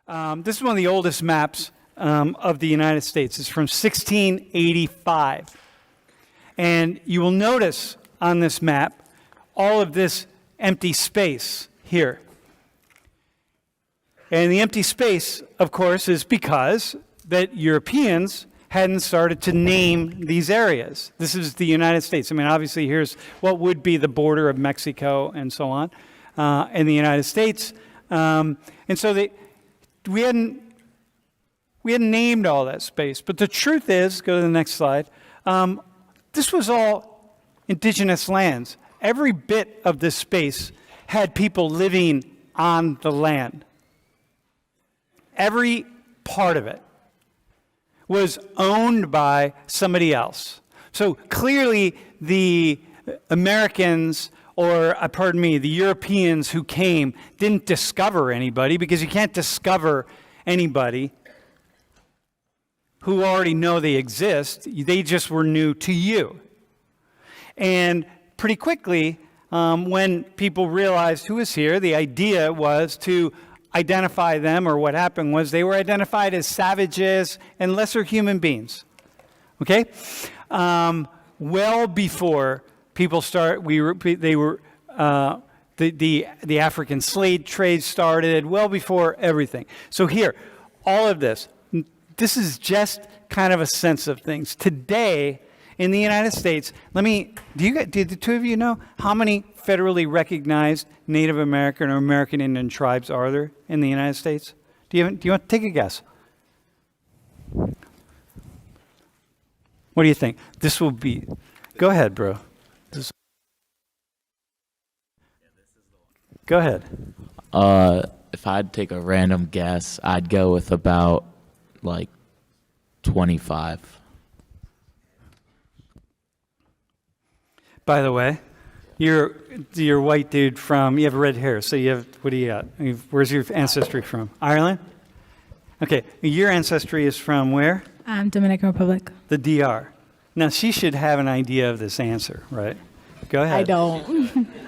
This is one of the oldest maps of the United States. It's from 1685. And you will notice on this map all of this empty space here. And the empty space, of course, is because that Europeans hadn't started to name these areas. This is the United States. I mean, obviously, here's what would be the border of Mexico and so on in the United States. And so we hadn't named all that space. But the truth is, go to the next slide, this was all indigenous lands. Every bit of this space had people living on the land. Every part of it was owned by somebody else. So clearly the Americans, or the Europeans who came didn't discover anybody, because you can't discover anybody who already know they exist. They just were new to you. And pretty quickly, when people realized who was here, the idea was to identify them, or what happened was they were identified as savages and lesser human beings. Okay? Well before people the African slave trade started, well before everything. So here, all of this is just kind of a sense of things. Today, in the United States, do the two of you know how many federally recognized Native American or American Indian tribes are there in the United States? Do you want to take a guess? What do you think? This will be... Go ahead, bro. Go ahead. If I'd take a random guess, I'd go with about, 25. By the way, you're a white dude you have red hair, so what do you got? Where's your ancestry from? Ireland? Okay, your ancestry is from where? Dominican Republic. The DR. Now, she should have an idea of this answer, right? Go ahead. I don't.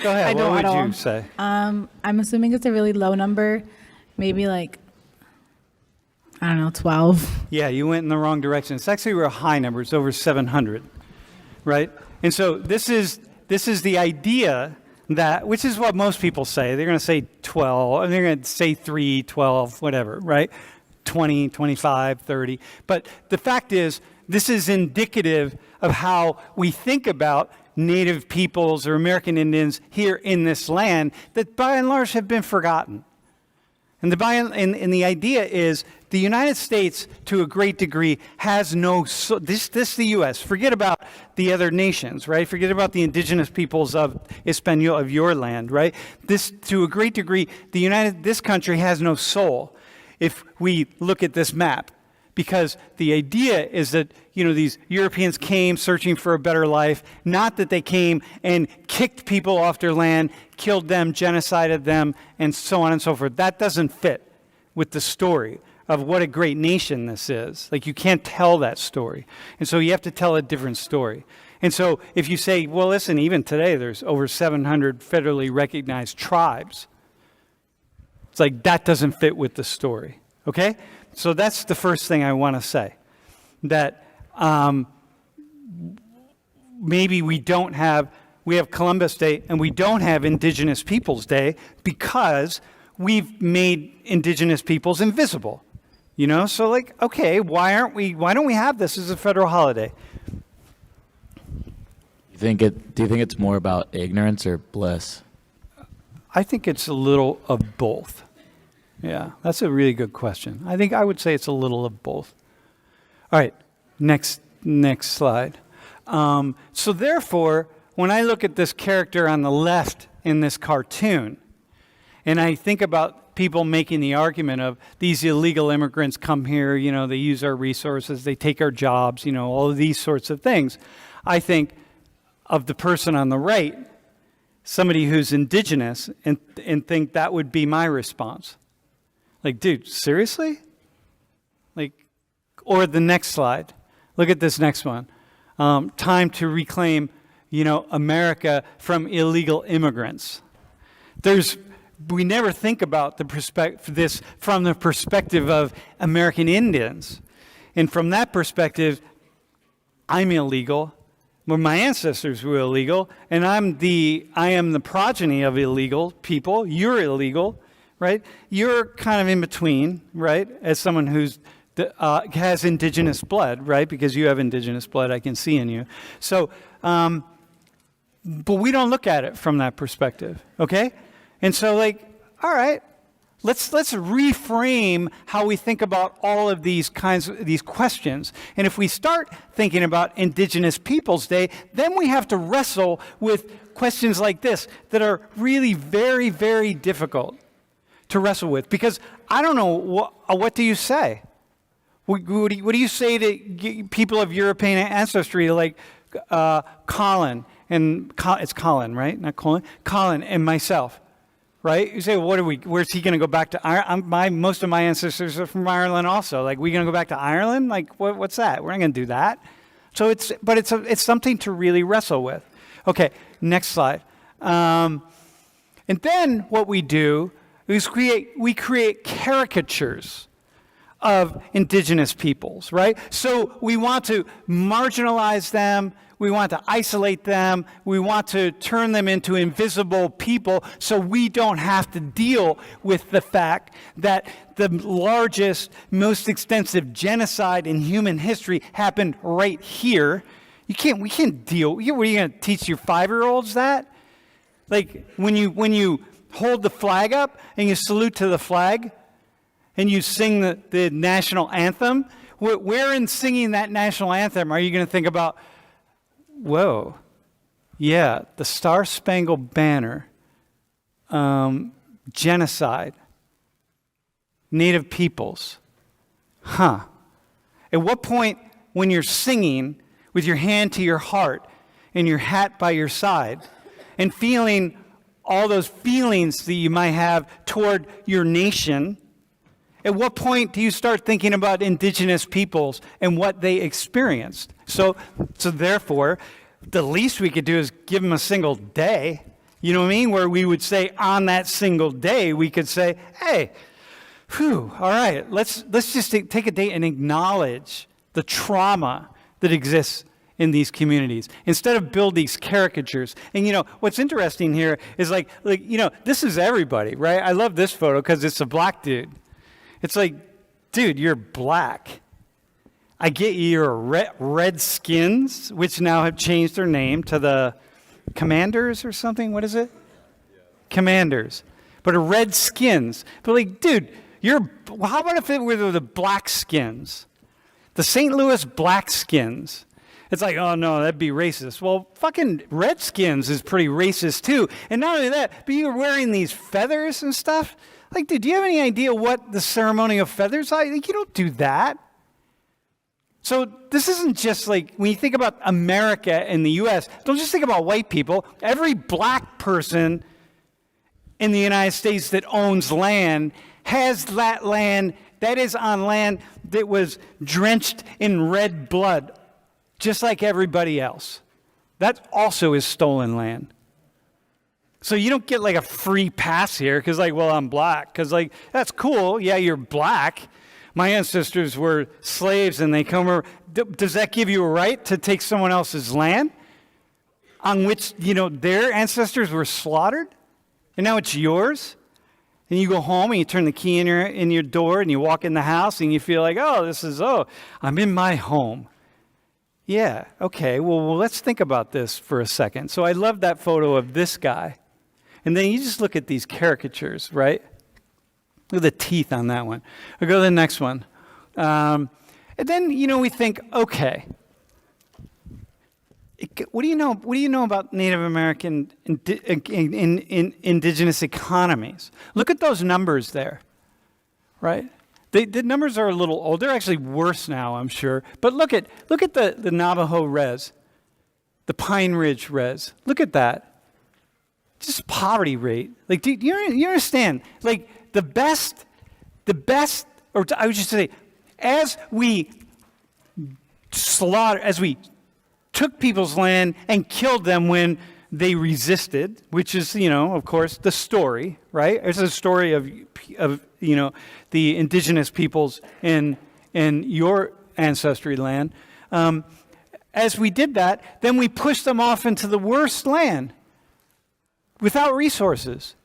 Go ahead. I don't what at would all. you say? I'm assuming it's a really low number, maybe 12. Yeah, you went in the wrong direction. It's actually a high number. It's over 700, right? And so this is the idea that, which is what most people say. They're going to say 12, and they're going to say 3, 12, whatever, right? 20, 25, 30. But the fact is, this is indicative of how we think about Native peoples or American Indians here in this land that by and large have been forgotten. And the idea is the United States, to a great degree, has this the U.S. Forget about the other nations, right? Forget about the indigenous peoples of Espanol, of your land, right? This, to a great degree, this country has no soul if we look at this map. Because the idea is that, these Europeans came searching for a better life, not that they came and kicked people off their land, killed them, genocided them, and so on and so forth. That doesn't fit with the story of what a great nation this is. You can't tell that story. And so you have to tell a different story. And so if you say, well, listen, even today there's over 700 federally recognized tribes, it's that doesn't fit with the story. Okay? So that's the first thing I want to say, that maybe we have Columbus Day and we don't have Indigenous Peoples Day because we've made Indigenous peoples invisible, So okay, why don't we have this as a federal holiday? Do you think it's more about ignorance or bliss? I think it's a little of both. Yeah, that's a really good question. I would say it's a little of both. All right, next slide. So therefore, when I look at this character on the left in this cartoon, and I think about people making the argument of these illegal immigrants come here, they use our resources, they take our jobs, all of these sorts of things, I think of the person on the right, somebody who's indigenous, and think that would be my response. Dude, seriously? Or the next slide. Look at this next one. Time to reclaim, America from illegal immigrants. There's we never think about this from the perspective of American Indians. And from that perspective, I'm illegal. Well, my ancestors were illegal, and I am the progeny of illegal people. You're illegal, right? You're kind of in between, right? As someone who's has indigenous blood, right? Because you have indigenous blood, I can see in you. So, but we don't look at it from that perspective, okay? And so, like, all right, let's reframe how we think about all of these questions. And if we start thinking about Indigenous Peoples Day, then we have to wrestle with questions like this that are really very, very difficult to wrestle with. Because I don't know, what do you say? What do you say to people of European ancestry like Colin? It's Colin, right? Not Colin. Colin and myself, right? You say, where's he going to go back to Ireland? Most of my ancestors are from Ireland also. Like, we going to go back to Ireland? Like, what's that? We're not going to do that. So it's something to really wrestle with. Okay, next slide. And then what we do is we create caricatures of Indigenous peoples, right? So we want to marginalize them, we want to isolate them, we want to turn them into invisible people so we don't have to deal with the fact that the largest, most extensive genocide in human history happened right here. We can't deal. What are you going to teach your 5-year-olds that? Like, when you hold the flag up and you salute to the flag, and you sing the national anthem, where in singing that national anthem are you going to think about, whoa, yeah, the Star-Spangled Banner, genocide, Native peoples, At what point when you're singing with your hand to your heart and your hat by your side and feeling all those feelings that you might have toward your nation, at what point do you start thinking about Indigenous peoples and what they experienced? So therefore, the least we could do is give them a single day, you know what I mean? Where we would say on that single day, we could say, hey, all right, let's just take a day and acknowledge the trauma that exists in these communities instead of build these caricatures. And what's interesting here is like this is everybody, right? I love this photo because it's a black dude. It's like, dude, you're black. I get you're Redskins, which now have changed their name to the Commanders or something. What is it? Yeah. Commanders. But a Redskins. But like, dude, how about if it were the Blackskins? The St. Louis Blackskins. It's like, oh no, that'd be racist. Well, fucking Redskins is pretty racist too. And not only that, but you're wearing these feathers and stuff. Like, dude, do you have any idea what the ceremony of feathers are? Like, you don't do that. So this isn't just like, when you think about America and the U.S., don't just think about white people. Every black person in the United States that owns land has that land that is on land that was drenched in red blood, just like everybody else. That also is stolen land. So you don't get like a free pass here because I'm black. Because that's cool. Yeah, you're black. My ancestors were slaves and they come over. Does that give you a right to take someone else's land on which, their ancestors were slaughtered? And now it's yours? And you go home and you turn the key in your door and you walk in the house and you feel like, I'm in my home. Yeah, okay, well, let's think about this for a second. So I love that photo of this guy. And then you just look at these caricatures, right? Look at the teeth on that one. I'll go to the next one. And then, we think, okay, what do you know? What do you know about Native American indigenous economies? Look at those numbers there, right? The numbers are a little old. They're actually worse now, I'm sure. But look at the Navajo res, the Pine Ridge res. Look at that. Just poverty rate. Like, do you understand? Like, the best, or I would just say, as we took people's land and killed them when they resisted, which is, of course, the story, right? It's a story of the indigenous peoples in your ancestry land. As we did that, then we pushed them off into the worst land without resources.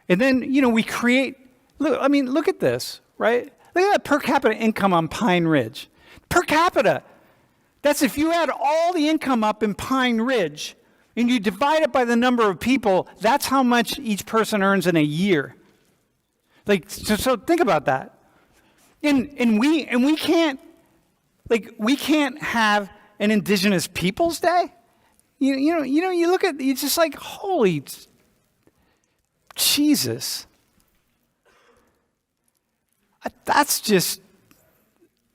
And then, we create, look at this, right? Look at that per capita income on Pine Ridge. Per capita. That's if you add all the income up in Pine Ridge and you divide it by the number of people, that's how much each person earns in a year. So think about that. And we can't have an Indigenous Peoples Day. You look at it's just like, holy Jesus. That's just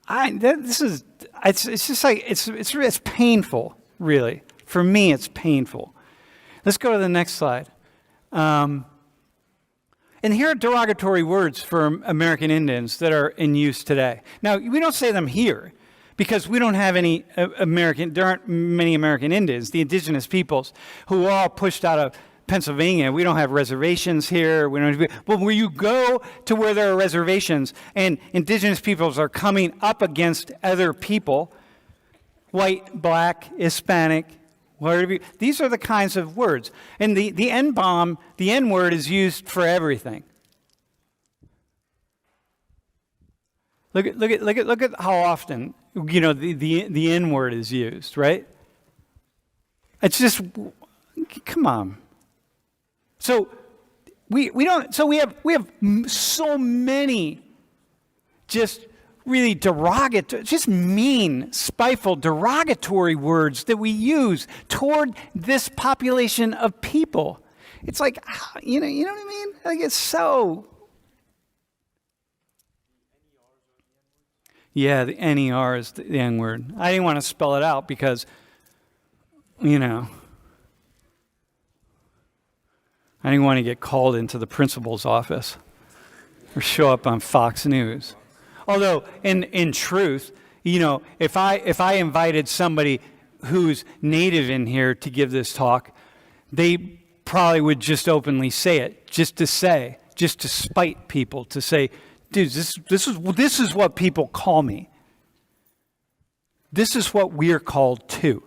it's just like it's painful, really. For me, it's painful. Let's go to the next slide. And here are derogatory words for American Indians that are in use today. Now, we don't say them here because we don't have any there aren't many American Indians, the indigenous peoples, who are all pushed out of Pennsylvania. We don't have reservations here. But when you go to where there are reservations and indigenous peoples are coming up against other people, white, black, Hispanic, whatever, these are the kinds of words. And the N-bomb, the N-word is used for everything. Look at how often, the N-word is used, right? It's just, come on. So we have so many just really derogatory, just mean, spiteful, derogatory words that we use toward this population of people. It's like, you know what I mean? Like, it's so. Yeah, the NER is the N-word. I didn't want to spell it out because, I didn't want to get called into the principal's office or show up on Fox News. Although, in truth, if I invited somebody who's native in here to give this talk, they probably would just openly say it, just to spite people, to say, dude, this is what people call me. This is what we're called too.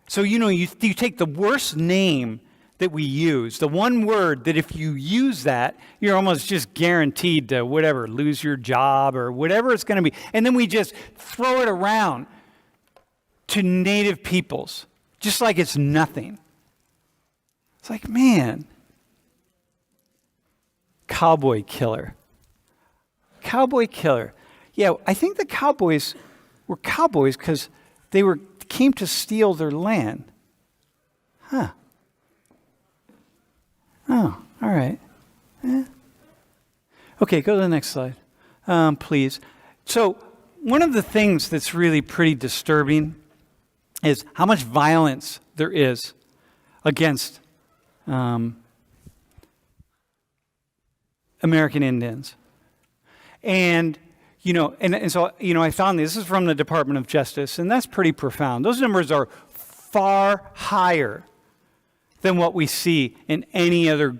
So, you take the worst name that we use, the one word that if you use that, you're almost just guaranteed to lose your job or whatever it's going to be. And then we just throw it around to native peoples, just like it's nothing. It's like, man, cowboy killer. Cowboy killer. Yeah, I think the cowboys were cowboys because they came to steal their land. Huh. Oh, all right. Okay, go to the next slide, please. So one of the things that's really pretty disturbing is how much violence there is against American Indians. And so I found this is from the Department of Justice, and that's pretty profound. Those numbers are far higher than what we see in any other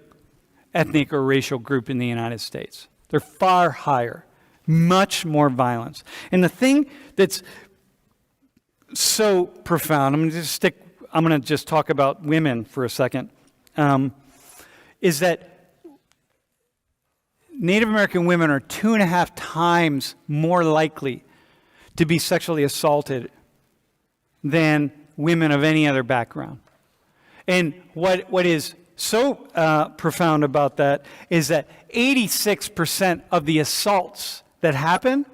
ethnic or racial group in the United States. They're far higher, much more violence. And the thing that's so profound, I'm going to just talk about women for a second, is that Native American women are 2.5 times more likely to be sexually assaulted than women of any other background. And what is so profound about that is that 86% of the assaults that happen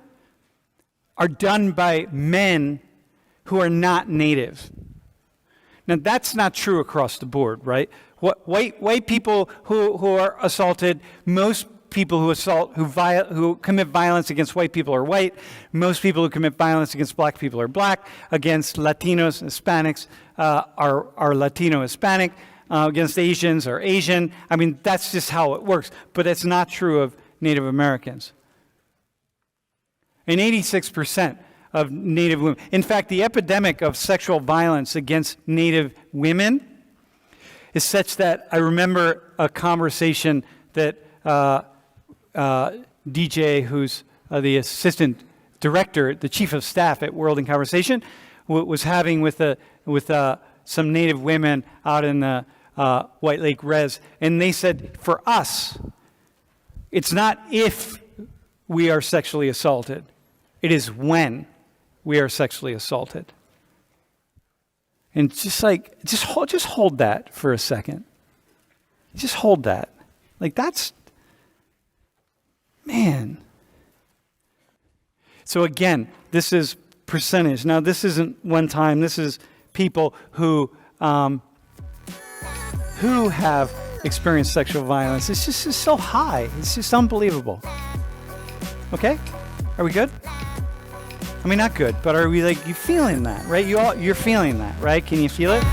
are done by men who are not native. Now, that's not true across the board, right? White people who are assaulted, most people who commit violence against white people are white. Most people who commit violence against black people are black. Against Latinos, Hispanics are Latino, Hispanic. Against Asians are Asian. I mean, that's just how it works. But it's not true of Native Americans. And 86% of Native women. In fact, the epidemic of sexual violence against Native women is such that I remember a conversation that DJ, who's the assistant director, the chief of staff at World in Conversation, was having with some Native women out in the White Lake Res. And they said, for us, it's not if we are sexually assaulted. It is when we are sexually assaulted. And just hold that for a second. Just hold that. Like that's, man. So again, this is percentage. Now this isn't one time. This is people who have experienced sexual violence. It's just so high. It's just unbelievable. Okay? Are we good? I mean, not good, but are we like, you feeling that, right? You're feeling that, right? Can you feel it?